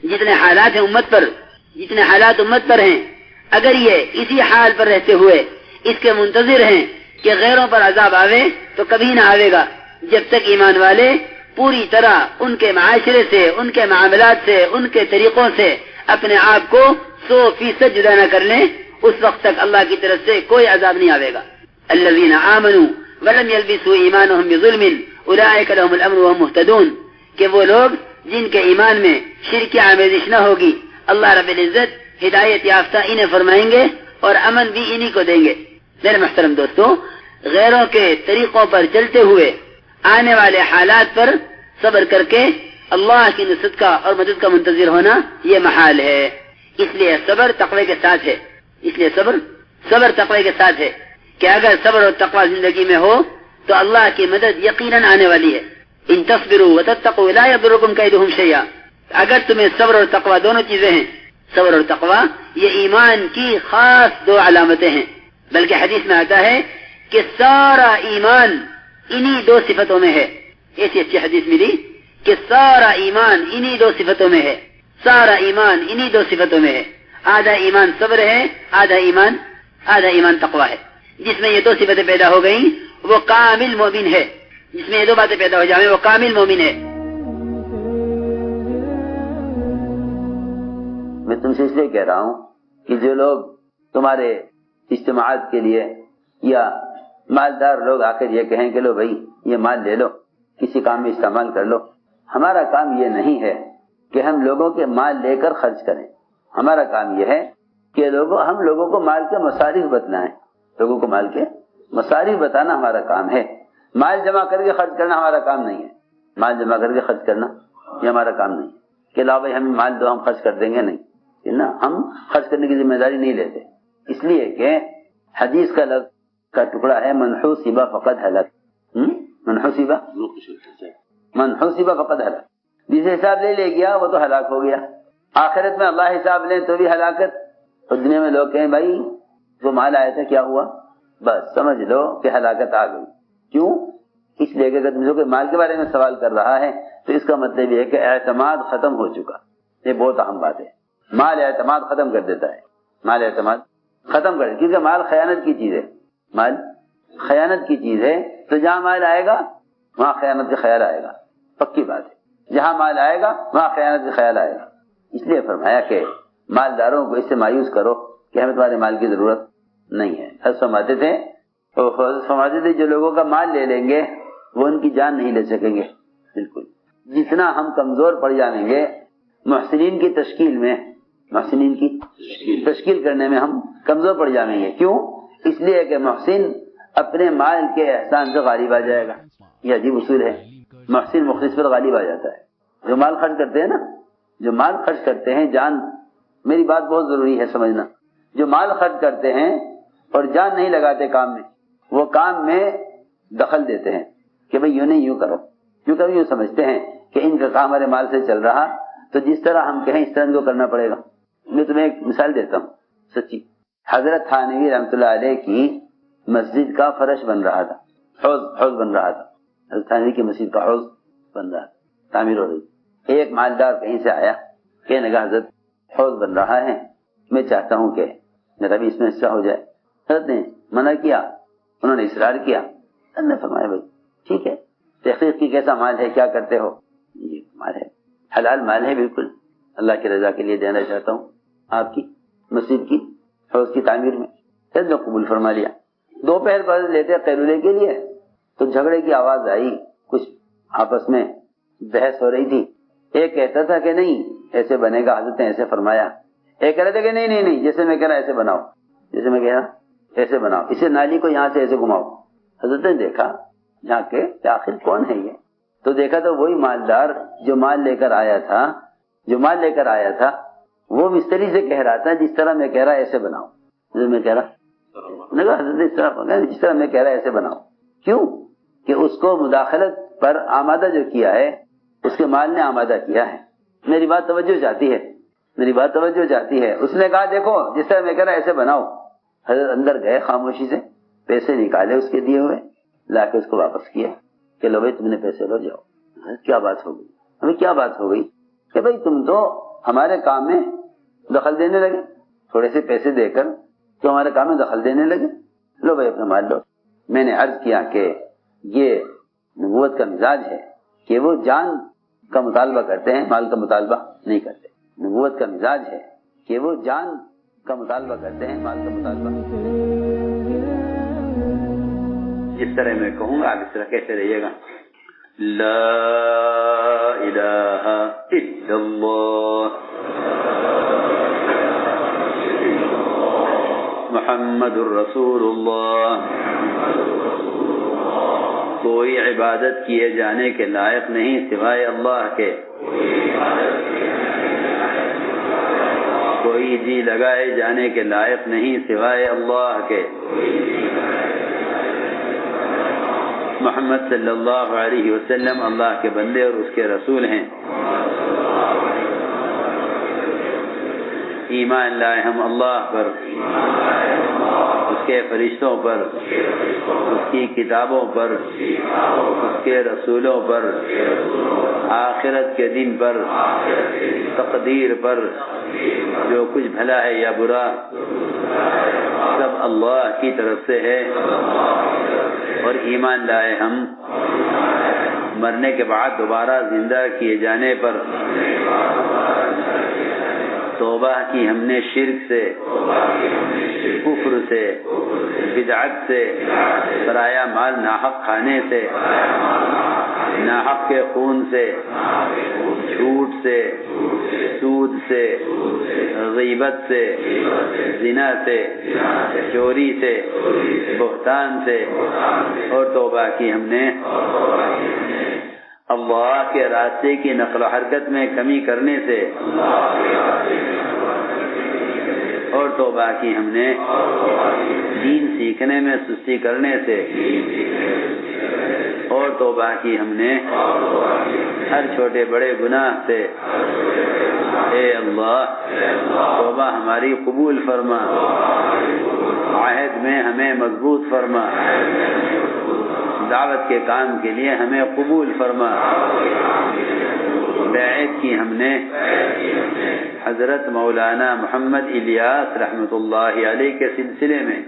جتنے حالات امت پر ہیں، اگر یہ اسی حال پر رہتے ہوئے اس کے منتظر ہیں کہ غیروں پر عذاب آوے تو کبھی نہ آوے گا، جب تک ایمان والے پوری طرح ان کے معاشرے سے، ان کے معاملات سے، ان کے طریقوں سے اپنے آپ کو 100% جدا نہ کر لیں، اس وقت تک اللہ کی طرف سے کوئی عذاب نہیں آوے گا۔ الذین آمنوا ولم يلبسوا ایمانهم بظلم اولئک لهم الامن وهم مهتدون، کہ وہ لوگ جن کے ایمان میں شرک آمیزش نہ ہوگی، اللہ رب العزت ہدایت یافتہ انہیں فرمائیں گے اور امن بھی انہی کو دیں گے۔ میرے محترم دوستو، غیروں کے طریقوں پر چلتے ہوئے آنے والے حالات پر صبر کر کے اللہ کی نصرت کا اور مدد کا منتظر ہونا یہ محال ہے۔ اس لیے صبر تقوی کے ساتھ ہے، صبر تقوی کے ساتھ ہے کہ اگر صبر اور تقوی زندگی میں ہو تو اللہ کی مدد یقیناً آنے والی ہے۔ ان تصبروا وتتقوا لا يضركم كيدهم شيئا، اگر تمہیں صبر اور تقوی دونوں چیزیں ہیں، صبر اور تقوی یہ ایمان کی خاص 2 علامتیں ہیں، بلکہ حدیث میں آتا ہے کہ سارا ایمان انہی 2 صفتوں میں ہے۔ ایسی اچھی حدیث ملی کہ سارا ایمان انہی 2 صفتوں میں ہے، سارا ایمان انہی 2 صفتوں میں ہے۔ آدھا ایمان صبر ہے، آدھا ایمان تقوی ہے۔ جس میں یہ 2 صفتیں پیدا ہو گئیں وہ کامل مومن ہے، جس میں یہ 2 باتیں پیدا ہو جائیں وہ کامل مومن ہے۔ میں تم سے اس لیے کہہ رہا ہوں کہ جو لوگ تمہارے اجتماعات کے لیے یا مالدار لوگ آ کر یہ کہیں کہ لو بھائی یہ مال لے لو، کسی کام میں استعمال کر لو، ہمارا کام یہ نہیں ہے کہ ہم لوگوں کے مال لے کر خرچ کریں۔ ہمارا کام یہ ہے کہ ہم لوگوں کو مال کے مصارف بتلائیں، لوگوں کو مال کے مصارف بتانا ہمارا کام ہے۔ مال جمع کر کے خرچ کرنا ہمارا کام نہیں ہے، مال جمع کر کے خرچ کرنا یہ ہمارا کام نہیں ہے کہ لا بھائی ہمیں مال دو ہم خرچ کر دیں گے، نہیں، ہم خرچ کرنے کی ذمہ داری نہیں لیتے، اس لیے کہ حدیث کا لفظ کا ٹکڑا ہے من حوسب فقد ہلک، من حوسب فقد ہلک، جسے حساب لے گیا وہ تو ہلاک ہو گیا۔ آخرت میں اللہ حساب لیں تو بھی ہلاکت، اور دنیا میں لوگ کہیں بھائی وہ مال آیا تھا کیا ہوا، بس سمجھ لو کہ ہلاکت آ گئی۔ کیوں؟ اس لیے کہ اگر تم کوئی مال کے بارے میں سوال کر رہا ہے تو اس کا مطلب یہ ہے کہ اعتماد ختم ہو چکا۔ یہ بہت اہم بات ہے، مال اعتماد ختم کر دیتا ہے، مال اعتماد ختم کر، کیونکہ مال خیانت کی چیز ہے، مال خیانت کی چیز ہے، تو جہاں مال آئے گا وہاں خیانت کا خیال آئے گا، پکی بات ہے، جہاں مال آئے گا وہاں خیانت کا خیال آئے گا۔ اس لیے فرمایا کہ مالداروں کو اس سے مایوس کرو کہ ہمیں تمہارے مال کی ضرورت نہیں ہے۔ حضرت فرماتے تھے جو لوگوں کا مال لے لیں گے وہ ان کی جان نہیں لے سکیں گے، بالکل۔ جتنا ہم کمزور پڑ جائیں گے محسنین کی تشکیل میں، محسنین کی تشکیل کرنے میں ہم کمزور پڑ جائیں گے۔ کیوں؟ اس لیے کہ محسن اپنے مال کے احسان سے غالب آ جائے گا، یہ عجیب اصول ہے، محسن مخلص پر غالب آ جاتا ہے۔ جو مال خرچ کرتے ہیں نا، جو مال خرچ کرتے ہیں، جان، میری بات بہت ضروری ہے سمجھنا، جو مال خرچ کرتے ہیں اور جان نہیں لگاتے کام میں، وہ کام میں دخل دیتے ہیں کہ بھئی یوں نہیں یوں کرو، کیوں کبھی یوں سمجھتے ہیں کہ ان کا کام ہمارے مال سے چل رہا تو جس طرح ہم کہیں اس طرح ان کو کرنا پڑے گا۔ میں تمہیں ایک مثال دیتا ہوں سچی، حضرت تھانوی رحمۃ اللہ علیہ کی مسجد کا فرش بن رہا تھا، حوض بن رہا تھا، حضرت تھانوی کی مسجد کا حوض بن رہا تھا، تعمیر ہو رہی۔ ایک مالدار کہیں سے آیا، کہنے لگا حضرت حوض بن رہا ہے، میں چاہتا ہوں کہ میرا بھی اس میں حصہ ہو جائے۔ حضرت نے منع کیا، انہوں نے اصرار کیا، حضرت نے فرمایا بھائی ٹھیک ہے، تحقیق کی کیسا مال ہے، کیا کرتے ہو؟ یہ مال ہے، حلال مال ہے، بالکل اللہ کی رضا کے لیے دینا چاہتا ہوں آپ کی مسجد کی حوض کی تعمیر میں۔ حضرت نے قبول فرما لیا۔ دوپہر پر لیتے قیلولے کے لیے تو جھگڑے کی آواز آئی، کچھ آپس میں بحث ہو رہی تھی۔ ایک کہتا تھا کہ نہیں ایسے بنے گا، حضرت نے ایسے فرمایا۔ ایک کہہ رہے تھے کہ نہیں نہیں نہیں، جیسے میں کہہ رہا ایسے بناؤ، جیسے میں کہہ رہا ایسے بناؤ، اسے نالی کو یہاں سے ایسے گھماؤ۔ حضرت نے دیکھا جہاں کے آخر کون ہے یہ، تو دیکھا تو وہی مالدار جو مال لے کر آیا تھا وہ مستری سے کہہ رہا تھا جس طرح میں کہہ رہا ایسے بناؤ، جیسے میں کہہ رہا حضرت اس طرح جس طرح میں کہہ رہا ایسے بناؤ۔ کیوں؟ کہ اس کو مداخلت پر آمادہ جو کیا ہے اس کے مال نے آمادہ کیا ہے۔ میری بات توجہ چاہتی ہے، اس نے کہا دیکھو جس طرح میں کہہ رہا ایسے بناؤ۔ حضرت اندر گئے، خاموشی سے پیسے نکالے اس کے دیے ہوئے، لا کے اس کو واپس کیا کہ لو بھائی تم نے پیسے لو، جاؤ۔ کیا بات ہو گئی؟ ہمیں کیا بات ہو گئی کہ بھائی تم تو ہمارے کام میں دخل دینے لگے، تھوڑے سے پیسے دے کر تو ہمارے کام میں دخل دینے لگے، لو بھائی اپنا مال لو۔ میں نے عرض کیا کہ یہ نبوت کا مزاج ہے کہ وہ جان کا مطالبہ کرتے ہیں، مال کا مطالبہ نہیں کرتے۔ نبوت کا مزاج ہے کہ وہ جان کا مطالبہ کرتے ہیں، مال کا مطالبہ۔ جس طرح میں کہوں گا آپ اس طرح کہتے رہیے گا۔ لا الہ الا اللہ محمد الرسول اللہ۔ کوئی عبادت کیے جانے کے لائق نہیں سوائے اللہ کے، کوئی جی لگائے جانے کے لائق نہیں سوائے اللہ کے۔ محمد صلی اللہ علیہ وسلم اللہ کے بندے اور اس کے رسول ہیں۔ ایمان لائے ہم اللہ پر، اس کے فرشتوں پر، اس کی کتابوں پر، اس کے رسولوں پر، آخرت کے دن پر، تقدیر پر، جو کچھ بھلا ہے یا برا سب اللہ کی طرف سے ہے۔ اور ایمان لائے ہم مرنے کے بعد دوبارہ زندہ کیے جانے پر، توبہ کی ہم نے شرک سے، کفر سے، بدعت سے، پرایا مال ناحق کھانے سے، ناحق کے خون سے، جھوٹ سے، سود سے، غیبت سے، زنا سے، چوری سے، بہتان سے، اور توبہ کی ہم نے اللہ کے راستے کی نقل و حرکت میں کمی کرنے سے، اور توبہ کی ہم نے دین سیکھنے میں سستی کرنے سے، اور توبہ کی ہم نے ہر چھوٹے بڑے گناہ سے۔ اے اللہ توبہ ہماری قبول فرما، عہد میں ہمیں مضبوط فرما، دعوت کے کام کے لیے ہمیں قبول فرما۔ بیعت کی ہم نے حضرت مولانا محمد الیاس رحمۃ اللہ علیہ کے سلسلے میں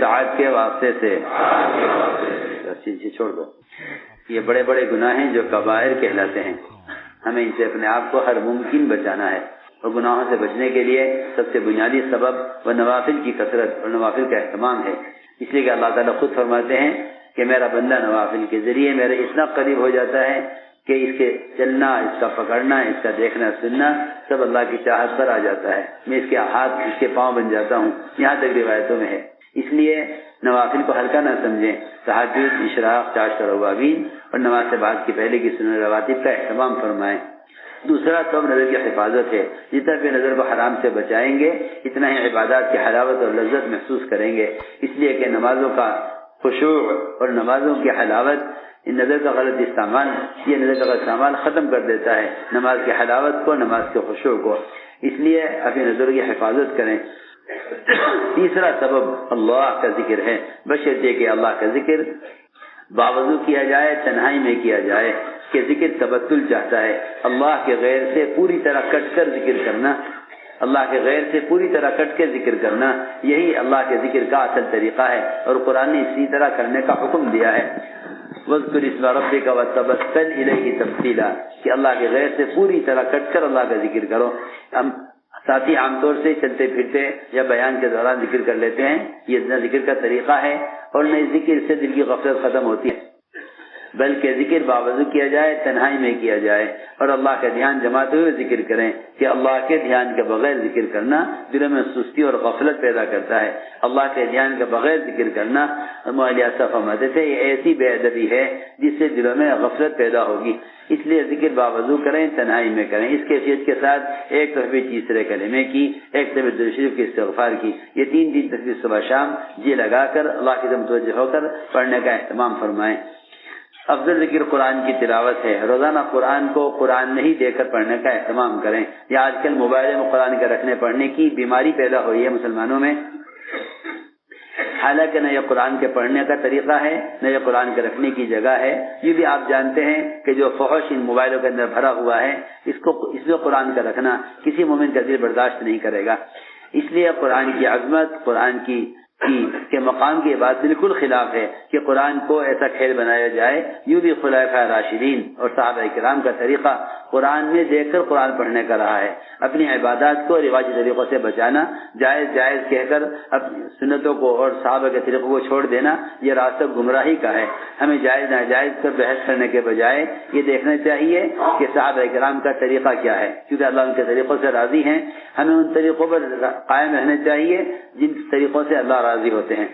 سعادت کے واسطے سے۔ چھوڑ دو، یہ بڑے بڑے گناہ ہیں جو کبائر کہلاتے ہیں، ہمیں ان سے اپنے آپ کو ہر ممکن بچانا ہے۔ اور گناہوں سے بچنے کے لیے سب سے بنیادی سبب وہ نوافل کی کثرت اور نوافل کا اہتمام ہے۔ اس لیے کہ اللہ تعالیٰ خود فرماتے ہیں کہ میرا بندہ نوافل کے ذریعے میرے اتنا قریب ہو جاتا ہے کہ اس کے چلنا، اس کا پکڑنا، اس کا دیکھنا سننا سب اللہ کی چاہت پر آ جاتا ہے۔ میں اس کے ہاتھ، اس کے پاؤں بن جاتا ہوں، یہاں تک روایتوں میں ہے۔ اس لیے نوافل کو ہلکا نہ سمجھیں، تہجد، اشراق، چاشت اور اوابین اور نماز سے بعد کی پہلے کی سنن رواتب کا اہتمام فرمائیں۔ دوسرا سب نظر کی حفاظت ہے، جتنا بھی نظر کو حرام سے بچائیں گے اتنا ہی عبادات کی حلاوت اور لذت محسوس کریں گے۔ اس لیے کہ نمازوں کا خشوع اور نمازوں کی حلاوت، ان نظر کا غلط استعمال، یہ نظر کا غلط استعمال ختم کر دیتا ہے نماز کی حلاوت کو، نماز کے خشوع کو۔ اس لیے اپنی نظر کی حفاظت کریں۔ تیسرا سبب اللہ کا ذکر ہے، بشرطے کہ اللہ کا ذکر باوضو کیا جائے، تنہائی میں کیا جائے، کہ ذکر تبتل چاہتا ہے۔ اللہ کے غیر سے پوری طرح کٹ کر ذکر کرنا، اللہ کے غیر سے پوری طرح کٹ کے ذکر کرنا، یہی اللہ کے ذکر کا اصل طریقہ ہے، اور قرآن نے اسی طرح کرنے کا حکم دیا ہے۔ وَاذْكُرِ اسْمَ رَبِّكَ وَتَبَتَّلْ إِلَيْهِ تَبْتِيلًا، کہ اللہ کے غیر سے پوری طرح کٹ کر اللہ کا ذکر کرو۔ ہم ساتھی عام طور سے چلتے پھرتے یا بیان کے دوران ذکر کر لیتے ہیں، یہ نہ ذکر کا طریقہ ہے اور نہ ذکر سے دل کی غفلت ختم ہوتی ہے، بلکہ ذکر باوضو کیا جائے، تنہائی میں کیا جائے، اور اللہ کا دھیان جماتے ہوئے ذکر کریں، کہ اللہ کے دھیان کے بغیر ذکر کرنا دلوں میں سستی اور غفلت پیدا کرتا ہے۔ اللہ کے دھیان کے بغیر ذکر کرنا، مولوی اصف فرماتے تھے، یہ ایسی بے ادبی ہے جس سے دلوں میں غفلت پیدا ہوگی۔ اس لیے ذکر باوضو کریں، تنہائی میں کریں۔ اس کیفیت کے ساتھ ایک تسبیح تیسرے کلمے کی، ایک تسبیح درود شریف کی استغفار کی، یہ تین تسبیح صبح شام جی لگا کر اللہ کی طرف متوجہ ہو کر پڑھنے کا اہتمام فرمائیں۔ افضل ذکر قرآن کی تلاوت ہے، روزانہ قرآن کو قرآن نہیں دے کر پڑھنے کا اہتمام کریں۔ یا آج کل موبائل میں قرآن کے رکھنے پڑھنے کی بیماری پیدا ہوئی ہے مسلمانوں میں، حالانکہ نہ یہ قرآن کے پڑھنے کا طریقہ ہے نہ یہ قرآن کے رکھنے کی جگہ ہے. یہ بھی آپ جانتے ہیں کہ جو فحش ان موبائلوں کے اندر بھرا ہوا ہے اس میں قرآن کا رکھنا کسی مومن کا دل برداشت نہیں کرے گا. اس لیے قرآن کی عظمت، قرآن کے مقام کی بات بالکل خلاف ہے کہ قرآن کو ایسا کھیل بنایا جائے. یوں بھی خلفائے راشدین اور صحابہ کرام کا طریقہ قرآن میں دیکھ کر قرآن پڑھنے کا رہا ہے. اپنی عبادات کو روایتی طریقوں سے بچانا، جائز جائز کہہ کر سنتوں کو اور صحابہ کے طریقوں کو چھوڑ دینا، یہ راستہ گمراہی کا ہے. ہمیں جائز ناجائز پر بحث کرنے کے بجائے یہ دیکھنا چاہیے کہ صحابہ کرام کا طریقہ کیا ہے، کیونکہ اللہ ان کے طریقوں سے راضی ہیں. ہمیں ان طریقوں پر قائم رہنا چاہیے جن طریقوں سے اللہ راضی ہوتے ہیں.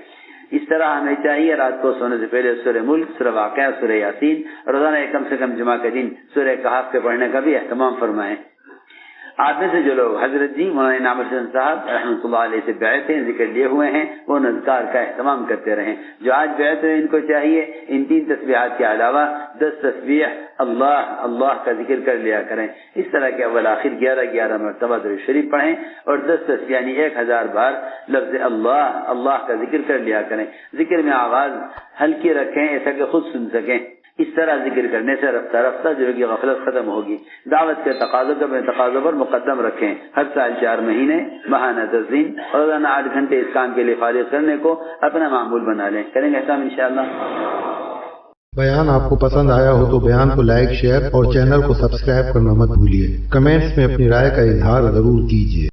اس طرح ہمیں چاہیے رات کو سونے سے پہلے سورہ ملک، سورہ واقعہ، سورہ یاسین، روزانہ کم سے کم جمعہ کے دن سورہ کہف کے پڑھنے کا بھی اہتمام فرمائیں. آپ میں سے جو لوگ حضرت جی مولانا انعام الحسن صاحب رحمۃ اللہ علیہ سے بیعت ہیں، ذکر لیے ہوئے ہیں، وہ اذکار کا اہتمام کرتے رہیں. جو آج بیعت ہیں ان کو چاہیے ان 3 تسبیحات کے علاوہ 10 تسبیح اللہ اللہ کا ذکر کر لیا کریں. اس طرح کے اول آخر 11 مرتبہ درود شریف پڑھیں اور 10 تسبیح یعنی 1000 بار لفظ اللہ اللہ کا ذکر کر لیا کریں. ذکر میں آواز ہلکی رکھیں ایسا کہ خود سن سکیں. اس طرح ذکر کرنے سے رفتہ رفتہ جو کی غفلت ختم ہوگی. دعوت کے تقاضوں کو اپنے تقاضوں پر مقدم رکھیں. ہر سال 4 مہینے ماہانہ 10 دن اور روزانہ 8 گھنٹے اس کام کے لیے فارغ کرنے کو اپنا معمول بنا لیں. کریں گے احسان انشاءاللہ. بیان آپ کو پسند آیا ہو تو بیان کو لائک، شیئر اور چینل کو سبسکرائب کرنا مت بھولیے. کمنٹس میں اپنی رائے کا اظہار ضرور کیجیے.